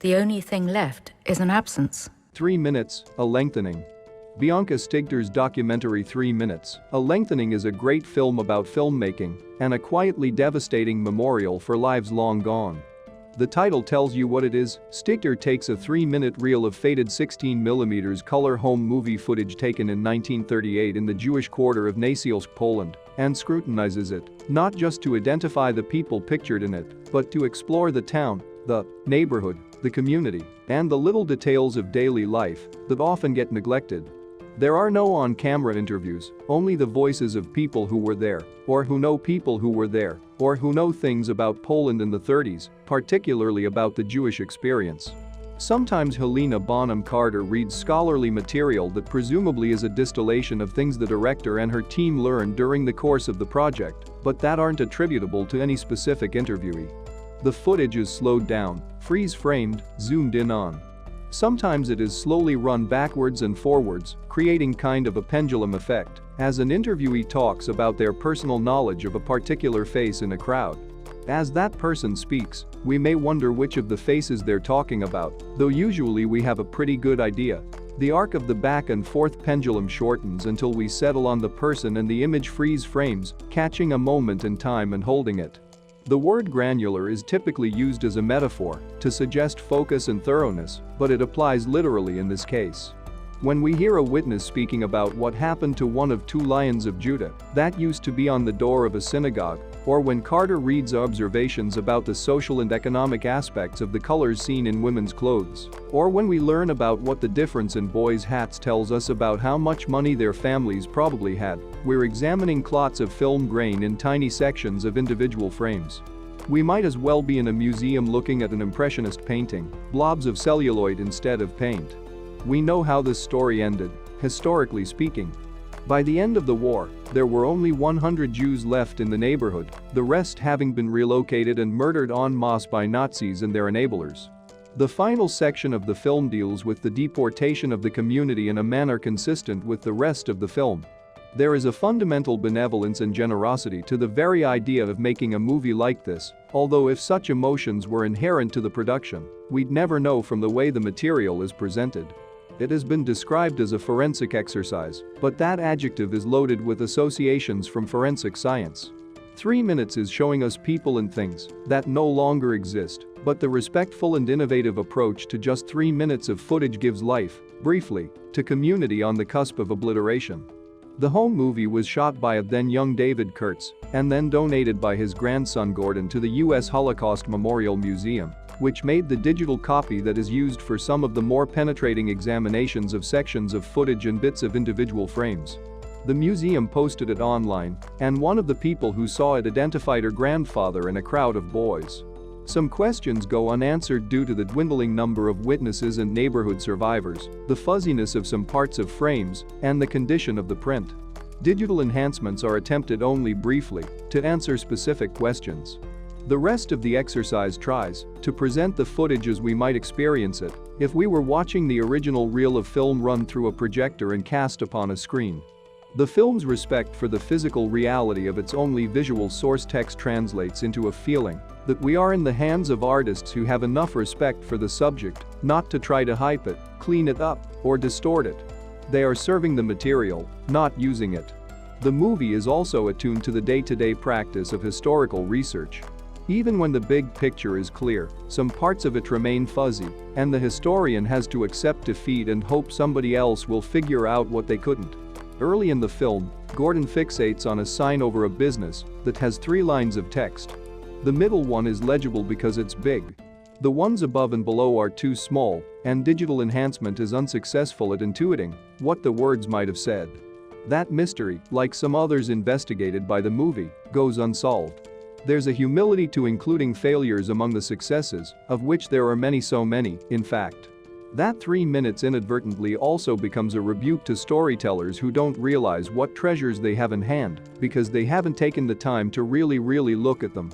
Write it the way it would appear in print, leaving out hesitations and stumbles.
The only thing left is an absence. 3 Minutes A Lengthening. Bianca Stigter's documentary 3 Minutes A Lengthening is a great film about filmmaking and a quietly devastating memorial for lives long gone. The title tells you what it is. Stigter takes a 3-minute reel of faded 16mm color home movie footage taken in 1938 in the Jewish quarter of Nasielsk, Poland, and scrutinizes it, not just to identify the people pictured in it, but to explore the town, the neighborhood, the community, and the little details of daily life that often get neglected. There are no on-camera interviews, only the voices of people who were there, or who know people who were there, or who know things about Poland in the 30s, particularly about the Jewish experience. Sometimes Helena Bonham Carter reads scholarly material that presumably is a distillation of things the director and her team learned during the course of the project, but that aren't attributable to any specific interviewee. The footage is slowed down, freeze-framed, zoomed in on. Sometimes it is slowly run backwards and forwards, creating kind of a pendulum effect, as an interviewee talks about their personal knowledge of a particular face in a crowd. As that person speaks, we may wonder which of the faces they're talking about, though usually we have a pretty good idea. The arc of the back and forth pendulum shortens until we settle on the person and the image freeze frames, catching a moment in time and holding it. The word granular is typically used as a metaphor to suggest focus and thoroughness, but it applies literally in this case. When we hear a witness speaking about what happened to one of 2 lions of Judah that used to be on the door of a synagogue, or when Carter reads observations about the social and economic aspects of the colors seen in women's clothes, or when we learn about what the difference in boys' hats tells us about how much money their families probably had, we're examining clots of film grain in tiny sections of individual frames. We might as well be in a museum looking at an impressionist painting, blobs of celluloid instead of paint. We know how this story ended, historically speaking. By the end of the war, there were only 100 Jews left in the neighborhood, the rest having been relocated and murdered en masse by Nazis and their enablers. The final section of the film deals with the deportation of the community in a manner consistent with the rest of the film. There is a fundamental benevolence and generosity to the very idea of making a movie like this, although if such emotions were inherent to the production, we'd never know from the way the material is presented. It has been described as a forensic exercise, but that adjective is loaded with associations from forensic science. 3 Minutes is showing us people and things that no longer exist, but the respectful and innovative approach to just 3 minutes of footage gives life, briefly, to community on the cusp of obliteration. The home movie was shot by a then-young David Kurtz and then donated by his grandson Gordon to the U.S. Holocaust Memorial Museum, which made the digital copy that is used for some of the more penetrating examinations of sections of footage and bits of individual frames. The museum posted it online, and one of the people who saw it identified her grandfather in a crowd of boys. Some questions go unanswered due to the dwindling number of witnesses and neighborhood survivors, the fuzziness of some parts of frames, and the condition of the print. Digital enhancements are attempted only briefly to answer specific questions. The rest of the exercise tries to present the footage as we might experience it if we were watching the original reel of film run through a projector and cast upon a screen. The film's respect for the physical reality of its only visual source text translates into a feeling that we are in the hands of artists who have enough respect for the subject not to try to hype it, clean it up, or distort it. They are serving the material, not using it. The movie is also attuned to the day-to-day practice of historical research. Even when the big picture is clear, some parts of it remain fuzzy, and the historian has to accept defeat and hope somebody else will figure out what they couldn't. Early in the film, Gordon fixates on a sign over a business that has 3 lines of text. The middle one is legible because it's big. The ones above and below are too small, and digital enhancement is unsuccessful at intuiting what the words might have said. That mystery, like some others investigated by the movie, goes unsolved. There's a humility to including failures among the successes, of which there are many, so many, in fact. That 3 minutes inadvertently also becomes a rebuke to storytellers who don't realize what treasures they have in hand because they haven't taken the time to really look at them.